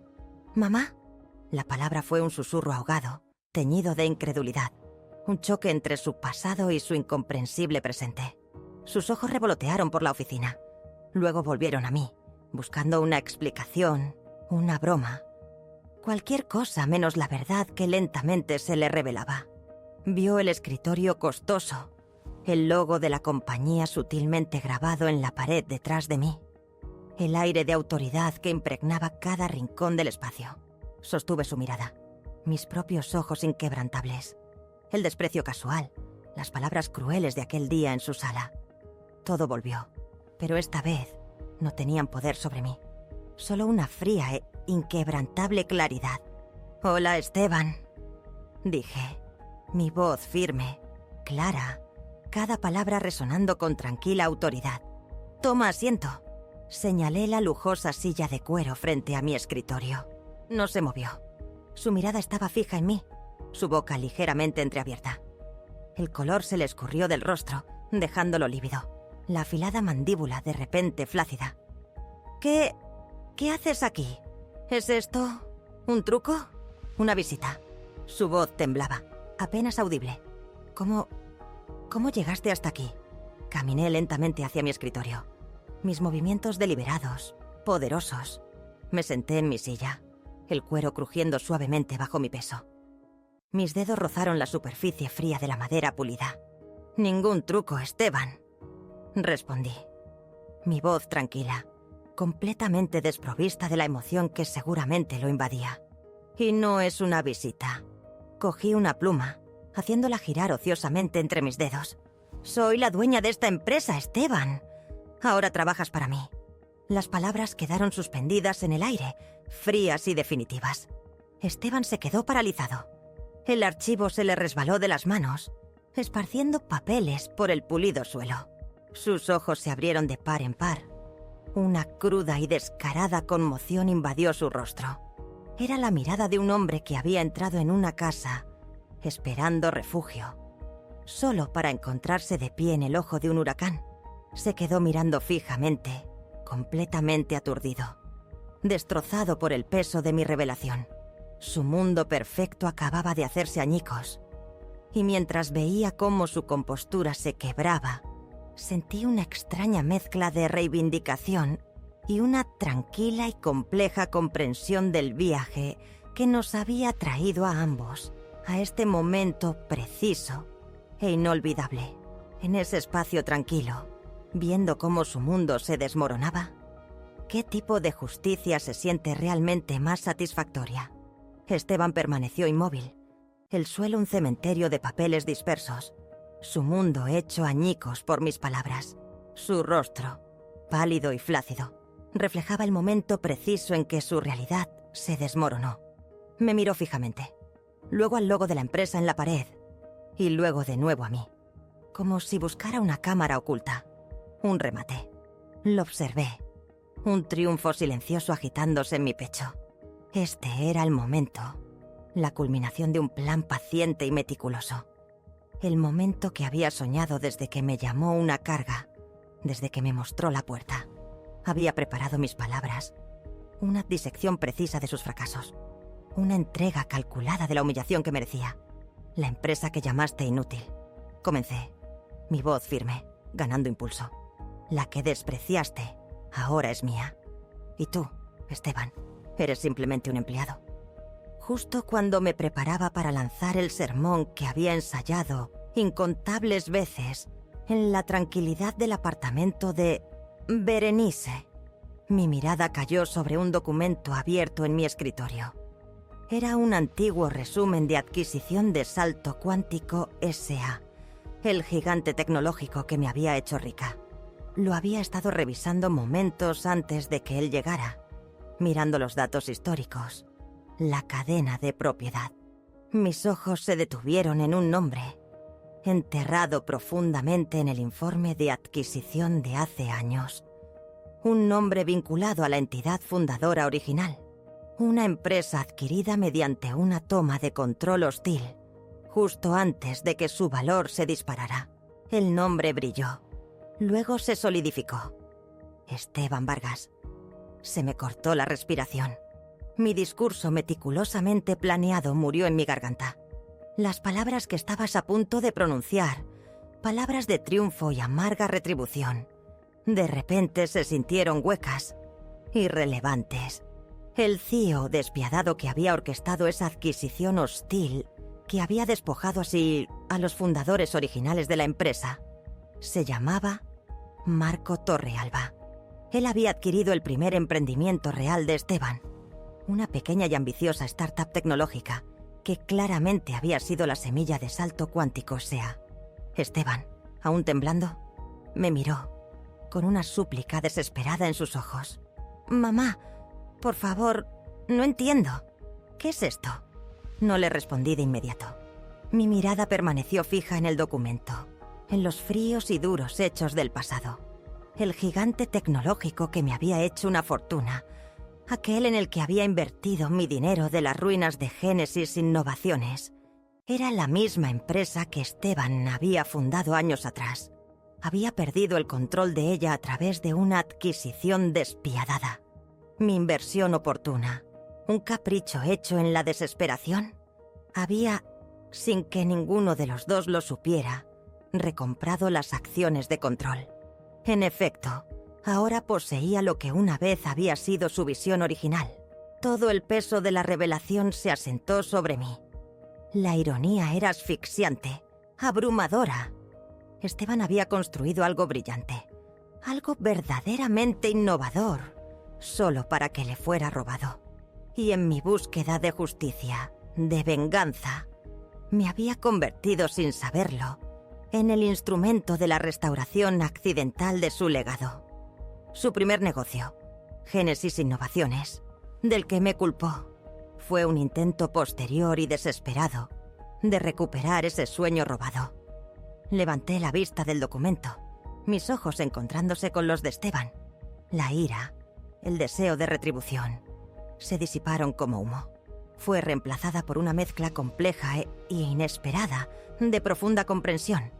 «¿Mamá?» La palabra fue un susurro ahogado, teñido de incredulidad, un choque entre su pasado y su incomprensible presente. Sus ojos revolotearon por la oficina. Luego volvieron a mí, buscando una explicación, una broma, cualquier cosa menos la verdad que lentamente se le revelaba. Vio el escritorio costoso, el logo de la compañía sutilmente grabado en la pared detrás de mí, el aire de autoridad que impregnaba cada rincón del espacio. Sostuve su mirada, mis propios ojos inquebrantables, el desprecio casual, las palabras crueles de aquel día en su sala. Todo volvió, pero esta vez no tenían poder sobre mí. Solo una fría e inquebrantable claridad. «Hola, Esteban», dije, mi voz firme, clara, cada palabra resonando con tranquila autoridad. «Toma asiento». Señalé la lujosa silla de cuero frente a mi escritorio. No se movió. Su mirada estaba fija en mí, su boca ligeramente entreabierta. El color se le escurrió del rostro, dejándolo lívido. La afilada mandíbula de repente flácida. ¿Qué haces aquí? ¿Es esto un truco? ¿Una visita? Su voz temblaba, apenas audible. ¿Cómo llegaste hasta aquí? Caminé lentamente hacia mi escritorio. Mis movimientos deliberados, poderosos. Me senté en mi silla, el cuero crujiendo suavemente bajo mi peso. Mis dedos rozaron la superficie fría de la madera pulida. «Ningún truco, Esteban», respondí. Mi voz tranquila, completamente desprovista de la emoción que seguramente lo invadía. «Y no es una visita». Cogí una pluma, haciéndola girar ociosamente entre mis dedos. «Soy la dueña de esta empresa, Esteban. Ahora trabajas para mí». Las palabras quedaron suspendidas en el aire, frías y definitivas. Esteban se quedó paralizado. El archivo se le resbaló de las manos, esparciendo papeles por el pulido suelo. Sus ojos se abrieron de par en par. Una cruda y descarada conmoción invadió su rostro. Era la mirada de un hombre que había entrado en una casa, esperando refugio, solo para encontrarse de pie en el ojo de un huracán. Se quedó mirando fijamente, completamente aturdido, destrozado por el peso de mi revelación. Su mundo perfecto acababa de hacerse añicos, y mientras veía cómo su compostura se quebraba, sentí una extraña mezcla de reivindicación y una tranquila y compleja comprensión del viaje que nos había traído a ambos a este momento preciso e inolvidable. En ese espacio tranquilo, viendo cómo su mundo se desmoronaba, ¿qué tipo de justicia se siente realmente más satisfactoria? Esteban permaneció inmóvil, el suelo un cementerio de papeles dispersos, su mundo hecho añicos por mis palabras. Su rostro, pálido y flácido, reflejaba el momento preciso en que su realidad se desmoronó. Me miró fijamente, luego al logo de la empresa en la pared, y luego de nuevo a mí, como si buscara una cámara oculta, un remate. Lo observé, un triunfo silencioso agitándose en mi pecho. Este era el momento, la culminación de un plan paciente y meticuloso. El momento que había soñado desde que me llamó una carga, desde que me mostró la puerta. Había preparado mis palabras, una disección precisa de sus fracasos, una entrega calculada de la humillación que merecía. La empresa que llamaste inútil. Comencé, mi voz firme, ganando impulso. La que despreciaste, ahora es mía. Y tú, Esteban, eres simplemente un empleado. Justo cuando me preparaba para lanzar el sermón que había ensayado incontables veces en la tranquilidad del apartamento de Berenice, mi mirada cayó sobre un documento abierto en mi escritorio. Era un antiguo resumen de adquisición de Salto Cuántico S.A., el gigante tecnológico que me había hecho rica. Lo había estado revisando momentos antes de que él llegara, mirando los datos históricos, la cadena de propiedad. Mis ojos se detuvieron en un nombre, enterrado profundamente en el informe de adquisición de hace años. Un nombre vinculado a la entidad fundadora original. Una empresa adquirida mediante una toma de control hostil, justo antes de que su valor se disparara. El nombre brilló. Luego se solidificó. Esteban Vargas. Se me cortó la respiración. Mi discurso meticulosamente planeado murió en mi garganta. Las palabras que estabas a punto de pronunciar, palabras de triunfo y amarga retribución, de repente se sintieron huecas, irrelevantes. El CEO despiadado que había orquestado esa adquisición hostil, que había despojado así a los fundadores originales de la empresa, Se llamaba Marco Torrealba. Él había adquirido el primer emprendimiento real de Esteban, una pequeña y ambiciosa startup tecnológica que claramente había sido la semilla de salto cuántico SEA. Esteban, aún temblando, me miró, con una súplica desesperada en sus ojos. «Mamá, por favor, no entiendo. ¿Qué es esto?». No le respondí de inmediato. Mi mirada permaneció fija en el documento, en los fríos y duros hechos del pasado. El gigante tecnológico que me había hecho una fortuna, aquel en el que había invertido mi dinero de las ruinas de Génesis Innovaciones, era la misma empresa que Esteban había fundado años atrás. Había perdido el control de ella a través de una adquisición despiadada. Mi inversión oportuna, un capricho hecho en la desesperación, había, sin que ninguno de los dos lo supiera, recomprado las acciones de control. En efecto, ahora poseía lo que una vez había sido su visión original. Todo el peso de la revelación se asentó sobre mí. La ironía era asfixiante, abrumadora. Esteban había construido algo brillante, algo verdaderamente innovador, solo para que le fuera robado. Y en mi búsqueda de justicia, de venganza, me había convertido sin saberlo en el instrumento de la restauración accidental de su legado. Su primer negocio, Génesis Innovaciones, del que me culpó, fue un intento posterior y desesperado de recuperar ese sueño robado. Levanté la vista del documento, mis ojos encontrándose con los de Esteban. La ira, el deseo de retribución, se disiparon como humo. Fue reemplazada por una mezcla compleja e inesperada de profunda comprensión,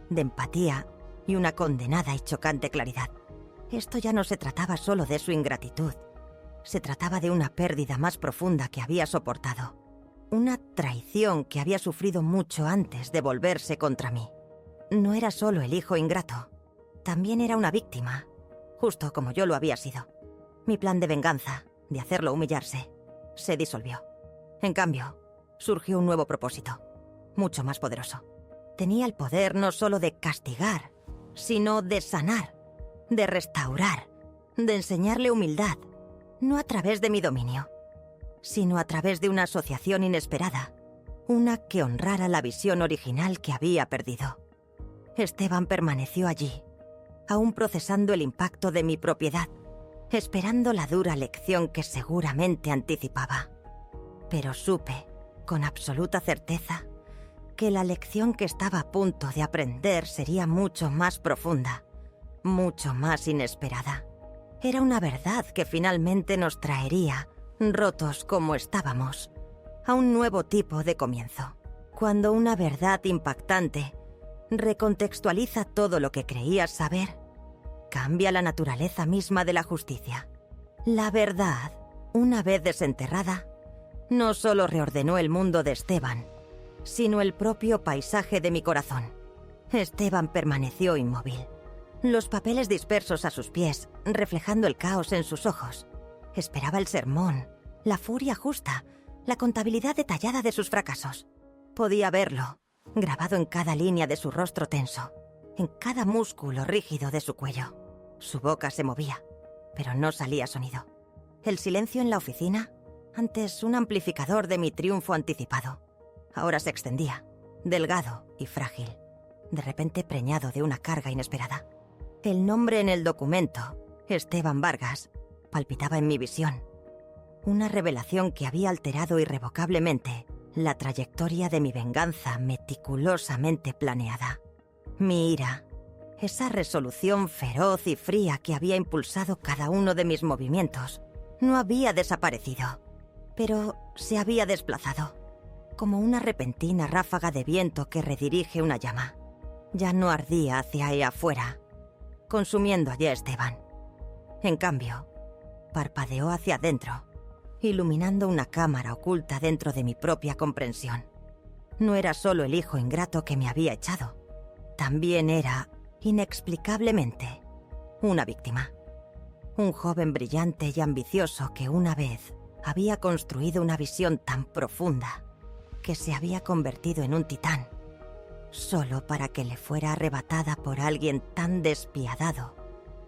de empatía y una condenada y chocante claridad. Esto ya no se trataba solo de su ingratitud. Se trataba de una pérdida más profunda que había soportado. Una traición que había sufrido mucho antes de volverse contra mí. No era solo el hijo ingrato. También era una víctima, justo como yo lo había sido. Mi plan de venganza, de hacerlo humillarse, se disolvió. En cambio, surgió un nuevo propósito, mucho más poderoso. Tenía el poder no solo de castigar, sino de sanar, de restaurar, de enseñarle humildad, no a través de mi dominio, sino a través de una asociación inesperada, una que honrara la visión original que había perdido. Esteban permaneció allí, aún procesando el impacto de mi propiedad, esperando la dura lección que seguramente anticipaba. Pero supe, con absoluta certeza, que la lección que estaba a punto de aprender sería mucho más profunda, mucho más inesperada. Era una verdad que finalmente nos traería, rotos como estábamos, a un nuevo tipo de comienzo. Cuando una verdad impactante recontextualiza todo lo que creías saber, cambia la naturaleza misma de la justicia. La verdad, una vez desenterrada, no solo reordenó el mundo de Esteban, sino el propio paisaje de mi corazón. Esteban permaneció inmóvil, los papeles dispersos a sus pies, reflejando el caos en sus ojos. Esperaba el sermón, la furia justa, la contabilidad detallada de sus fracasos. Podía verlo, grabado en cada línea de su rostro tenso, en cada músculo rígido de su cuello. Su boca se movía, pero no salía sonido. El silencio en la oficina, antes un amplificador de mi triunfo anticipado, ahora se extendía, delgado y frágil, de repente preñado de una carga inesperada. El nombre en el documento, Esteban Vargas, palpitaba en mi visión. Una revelación que había alterado irrevocablemente la trayectoria de mi venganza meticulosamente planeada. Mi ira, esa resolución feroz y fría que había impulsado cada uno de mis movimientos, no había desaparecido, pero se había desplazado, como una repentina ráfaga de viento que redirige una llama. Ya no ardía hacia ahí afuera, consumiendo allí a Esteban. En cambio, parpadeó hacia adentro, iluminando una cámara oculta dentro de mi propia comprensión. No era solo el hijo ingrato que me había echado, también era, inexplicablemente, una víctima. Un joven brillante y ambicioso que una vez había construido una visión tan profunda que se había convertido en un titán, solo para que le fuera arrebatada por alguien tan despiadado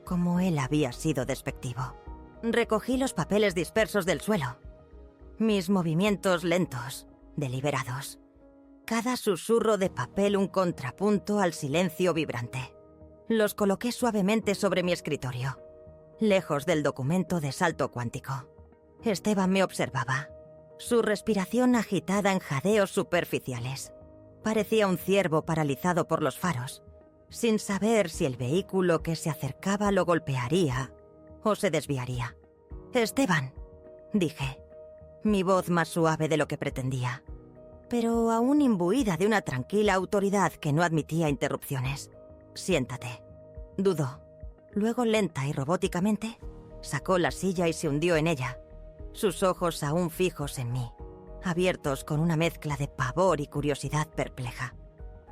como él había sido despectivo. Recogí los papeles dispersos del suelo. Mis movimientos lentos, deliberados. Cada susurro de papel un contrapunto al silencio vibrante. Los coloqué suavemente sobre mi escritorio, lejos del documento de salto cuántico. Esteban me observaba, su respiración agitada en jadeos superficiales. Parecía un ciervo paralizado por los faros, sin saber si el vehículo que se acercaba lo golpearía o se desviaría. «Esteban», dije, mi voz más suave de lo que pretendía, pero aún imbuida de una tranquila autoridad que no admitía interrupciones. «Siéntate». Dudó. Luego, lenta y robóticamente, sacó la silla y se hundió en ella, sus ojos aún fijos en mí, abiertos con una mezcla de pavor y curiosidad perpleja.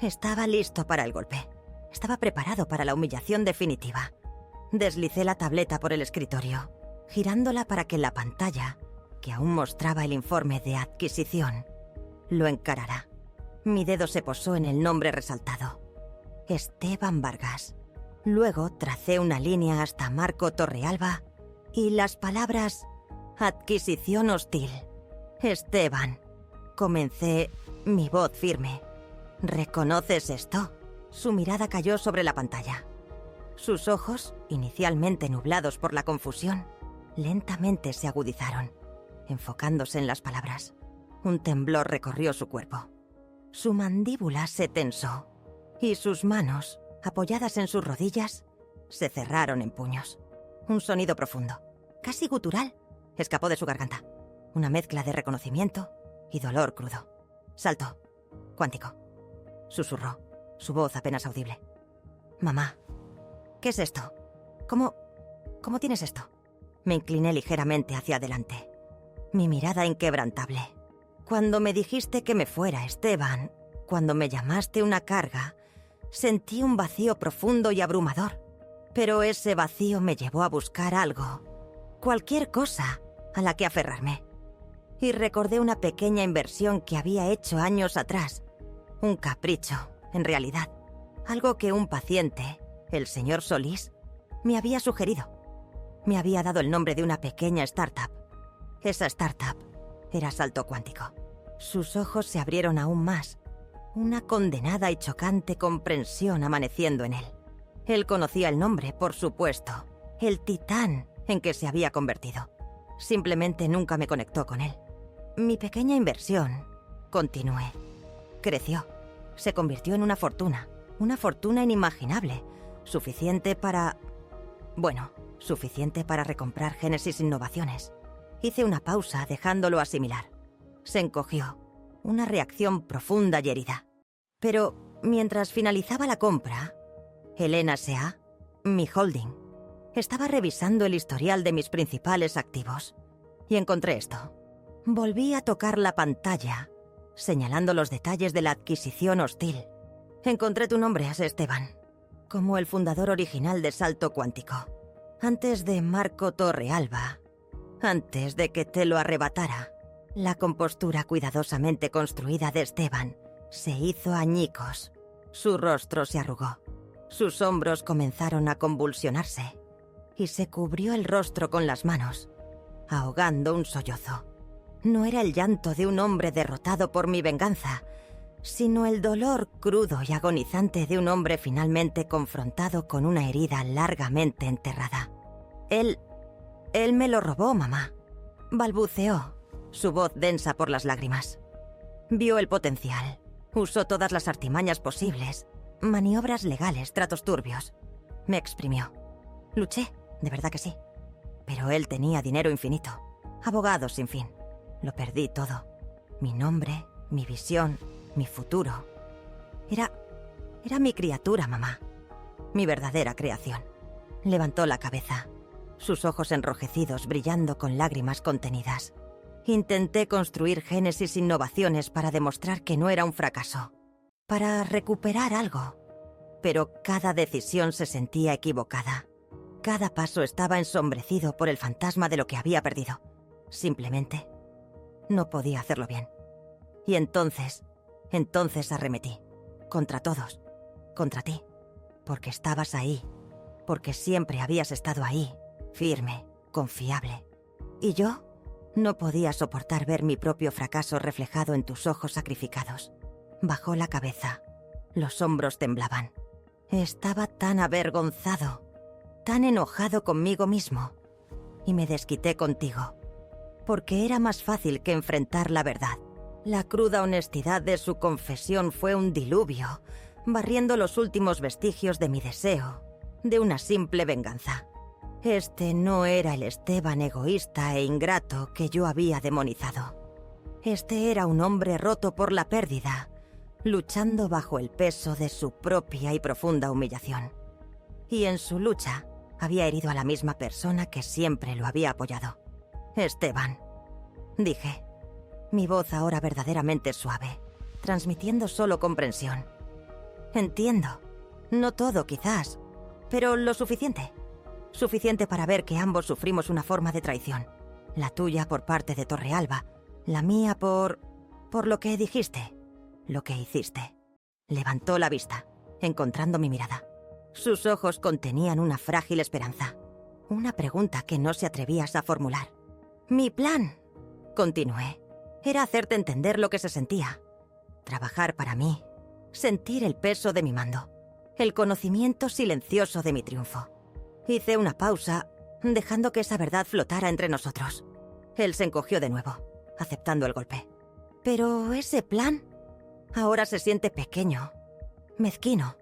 Estaba listo para el golpe. Estaba preparado para la humillación definitiva. Deslicé la tableta por el escritorio, girándola para que la pantalla, que aún mostraba el informe de adquisición, lo encarara. Mi dedo se posó en el nombre resaltado. Esteban Vargas. Luego tracé una línea hasta Marco Torrealba y las palabras «adquisición hostil». «Esteban», comencé, mi voz firme. «¿Reconoces esto?» Su mirada cayó sobre la pantalla. Sus ojos, inicialmente nublados por la confusión, lentamente se agudizaron, enfocándose en las palabras. Un temblor recorrió su cuerpo. Su mandíbula se tensó y sus manos, apoyadas en sus rodillas, se cerraron en puños. Un sonido profundo, casi gutural, escapó de su garganta. Una mezcla de reconocimiento y dolor crudo. «Salto cuántico», susurró, su voz apenas audible. «Mamá, ¿qué es esto? ¿Cómo tienes esto?» Me incliné ligeramente hacia adelante, mi mirada inquebrantable. «Cuando me dijiste que me fuera, Esteban, cuando me llamaste una carga, sentí un vacío profundo y abrumador. Pero ese vacío me llevó a buscar algo, cualquier cosa a la que aferrarme. Y recordé una pequeña inversión que había hecho años atrás. Un capricho, en realidad. Algo que un paciente, el señor Solís, me había sugerido. Me había dado el nombre de una pequeña startup. Esa startup era Salto Cuántico». Sus ojos se abrieron aún más, una condenada y chocante comprensión amaneciendo en él. Él conocía el nombre, por supuesto, el titán en que se había convertido. Simplemente nunca me conectó con él. «Mi pequeña inversión», continué, «creció. Se convirtió en una fortuna inimaginable, suficiente para recomprar Génesis Innovaciones». Hice una pausa dejándolo asimilar. Se encogió, una reacción profunda y herida. Pero mientras finalizaba la compra, Helena S.A., mi holding, estaba revisando el historial de mis principales activos y encontré esto. Volví a tocar la pantalla, señalando los detalles de la adquisición hostil. «Encontré tu nombre, Esteban, como el fundador original de Salto Cuántico. Antes de Marco Torrealba, antes de que te lo arrebatara, la compostura cuidadosamente construida de Esteban se hizo añicos. Su rostro se arrugó. Sus hombros comenzaron a convulsionarse y se cubrió el rostro con las manos, ahogando un sollozo. No era el llanto de un hombre derrotado por mi venganza, sino el dolor crudo y agonizante de un hombre finalmente confrontado con una herida largamente enterrada. Él me lo robó, mamá», balbuceó, su voz densa por las lágrimas. «Vio el potencial, usó todas las artimañas posibles, maniobras legales, tratos turbios. Me exprimió. Luché, de verdad que sí. Pero él tenía dinero infinito, abogados sin fin. Lo perdí todo. Mi nombre, mi visión, mi futuro. Era mi criatura, mamá. Mi verdadera creación». Levantó la cabeza, sus ojos enrojecidos brillando con lágrimas contenidas. Intenté construir Génesis Innovaciones para demostrar que no era un fracaso, para recuperar algo. Pero cada decisión se sentía equivocada. Cada paso estaba ensombrecido por el fantasma de lo que había perdido. Simplemente no podía hacerlo bien. Y entonces arremetí. contra todos, contra ti, porque estabas ahí, porque siempre habías estado ahí, firme, confiable. Y yo no podía soportar ver mi propio fracaso reflejado en tus ojos sacrificados. Bajó la cabeza, los hombros temblaban. Estaba tan avergonzado, tan enojado conmigo mismo, y me desquité contigo, porque era más fácil que enfrentar la verdad. La cruda honestidad de su confesión fue un diluvio, barriendo los últimos vestigios de mi deseo, de una simple venganza. Este no era el Esteban egoísta e ingrato que yo había demonizado. Este era un hombre roto por la pérdida, luchando bajo el peso de su propia y profunda humillación. Y en su lucha había herido a la misma persona que siempre lo había apoyado. Esteban, dije, mi voz ahora verdaderamente suave, transmitiendo solo comprensión. Entiendo, no todo quizás, pero lo suficiente. Suficiente para ver que ambos sufrimos una forma de traición. La tuya por parte de Torrealba, la mía por lo que dijiste, lo que hiciste. Levantó la vista, encontrando mi mirada. Sus ojos contenían una frágil esperanza, una pregunta que no se atrevías a formular. Mi plan, continué, era hacerte entender lo que se sentía. Trabajar para mí, sentir el peso de mi mando, el conocimiento silencioso de mi triunfo. Hice una pausa, dejando que esa verdad flotara entre nosotros. Él se encogió de nuevo, aceptando el golpe. Pero ese plan ahora se siente pequeño, mezquino.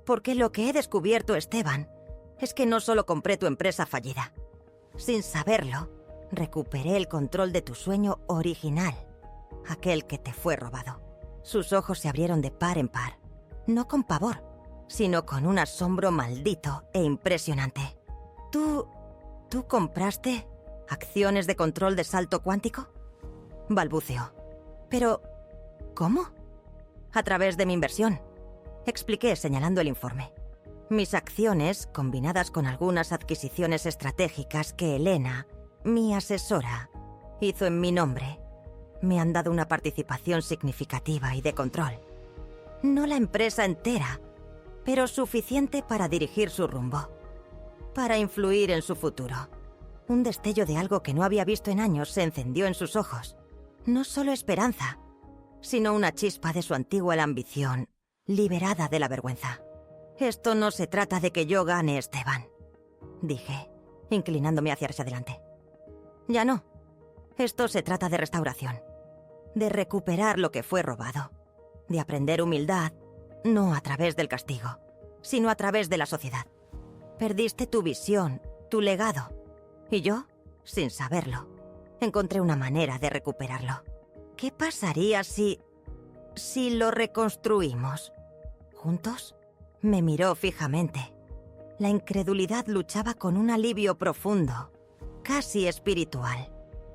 Porque lo que he descubierto, Esteban, es que no solo compré tu empresa fallida. Sin saberlo, recuperé el control de tu sueño original, aquel que te fue robado. Sus ojos se abrieron de par en par, no con pavor, sino con un asombro maldito e impresionante. ¿Tú compraste acciones de control de salto cuántico? Balbuceó. Pero, ¿cómo? A través de mi inversión, expliqué señalando el informe. Mis acciones, combinadas con algunas adquisiciones estratégicas que Elena, mi asesora, hizo en mi nombre, me han dado una participación significativa y de control. No la empresa entera, pero suficiente para dirigir su rumbo, para influir en su futuro. Un destello de algo que no había visto en años se encendió en sus ojos. No solo esperanza, sino una chispa de su antigua ambición, liberada de la vergüenza. Esto no se trata de que yo gane, Esteban, dije, inclinándome hacia adelante. Ya no. Esto se trata de restauración, de recuperar lo que fue robado, de aprender humildad, no a través del castigo, sino a través de la sociedad. Perdiste tu visión, tu legado, y yo, sin saberlo, encontré una manera de recuperarlo. ¿Qué pasaría si lo reconstruimos? ¿Juntos? Me miró fijamente. La incredulidad luchaba con un alivio profundo, casi espiritual.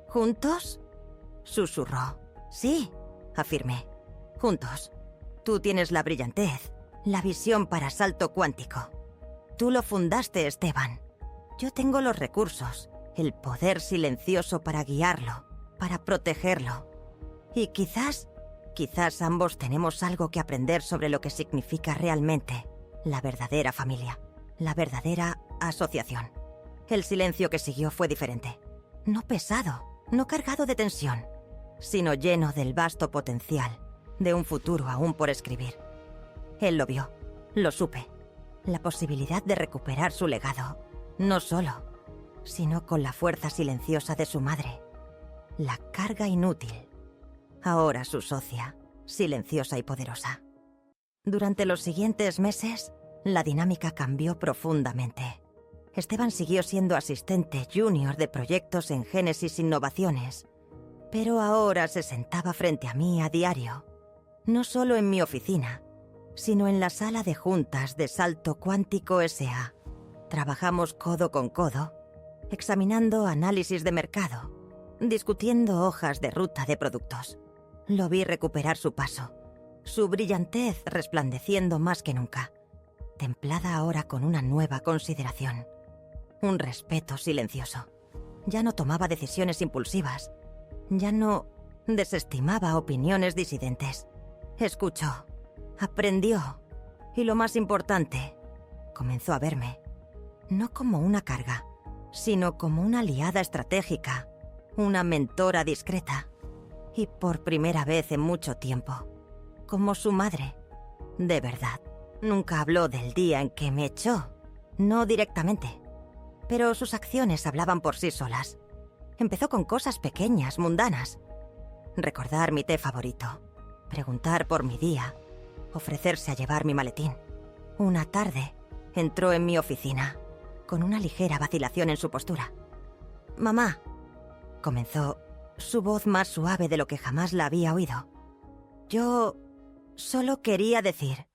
¿Juntos? Susurró. Sí, afirmé. Juntos. Tú tienes la brillantez, la visión para salto cuántico. Tú lo fundaste, Esteban. Yo tengo los recursos, el poder silencioso para guiarlo, para protegerlo. Y quizás ambos tenemos algo que aprender sobre lo que significa realmente la verdadera familia, la verdadera asociación. El silencio que siguió fue diferente. No pesado, no cargado de tensión, sino lleno del vasto potencial de un futuro aún por escribir. Él lo vio, lo supe. La posibilidad de recuperar su legado, no solo, sino con la fuerza silenciosa de su madre. La carga inútil. Ahora su socia, silenciosa y poderosa. Durante los siguientes meses, la dinámica cambió profundamente. Esteban siguió siendo asistente junior de proyectos en Génesis Innovaciones, pero ahora se sentaba frente a mí a diario, no solo en mi oficina, sino en la sala de juntas de Salto Cuántico S.A. Trabajamos codo con codo, examinando análisis de mercado, discutiendo hojas de ruta de productos. Lo vi recuperar su paso, su brillantez resplandeciendo más que nunca, templada ahora con una nueva consideración, un respeto silencioso. Ya no tomaba decisiones impulsivas, ya no desestimaba opiniones disidentes. Escuchó, Aprendió. Y lo más importante, comenzó a verme, no como una carga, sino como una aliada estratégica, una mentora discreta. Y por primera vez en mucho tiempo, como su madre. De verdad, nunca habló del día en que me echó, no directamente. Pero sus acciones hablaban por sí solas. Empezó con cosas pequeñas, mundanas. Recordar mi té favorito, preguntar por mi día, ofrecerse a llevar mi maletín. Una tarde, entró en mi oficina, con una ligera vacilación en su postura. «Mamá», comenzó, su voz más suave de lo que jamás la había oído. «Yo solo quería decir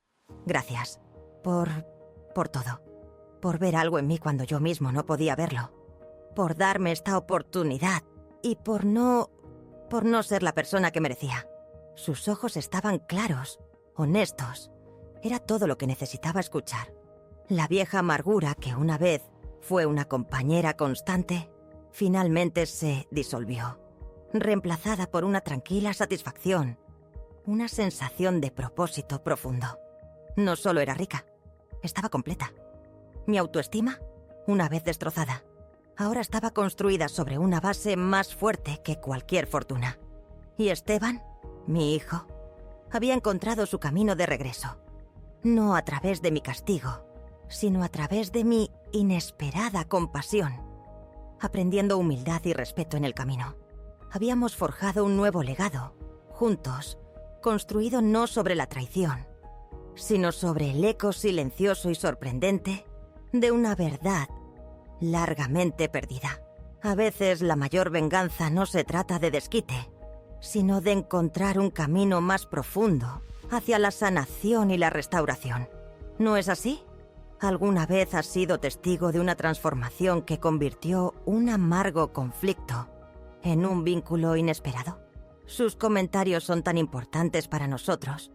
gracias por todo. Por ver algo en mí cuando yo mismo no podía verlo. Por darme esta oportunidad y por no ser la persona que merecía». Sus ojos estaban claros, honestos. Era todo lo que necesitaba escuchar. La vieja amargura que una vez fue una compañera constante, finalmente se disolvió, reemplazada por una tranquila satisfacción, una sensación de propósito profundo. No solo era rica, estaba completa. Mi autoestima, una vez destrozada, ahora estaba construida sobre una base más fuerte que cualquier fortuna. Y Esteban, mi hijo, había encontrado su camino de regreso. No a través de mi castigo, sino a través de mi inesperada compasión, aprendiendo humildad y respeto en el camino. Habíamos forjado un nuevo legado, juntos, construido no sobre la traición, sino sobre el eco silencioso y sorprendente de una verdad largamente perdida. A veces la mayor venganza no se trata de desquite, sino de encontrar un camino más profundo hacia la sanación y la restauración. ¿No es así? ¿Alguna vez has sido testigo de una transformación que convirtió un amargo conflicto en un vínculo inesperado? Sus comentarios son tan importantes para nosotros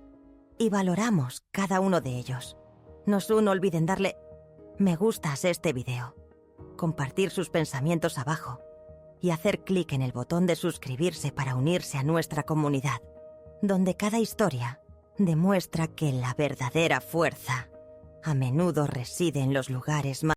y valoramos cada uno de ellos. No olviden darle me gustas a este video, compartir sus pensamientos abajo y hacer clic en el botón de suscribirse para unirse a nuestra comunidad, donde cada historia demuestra que la verdadera fuerza a menudo reside en los lugares más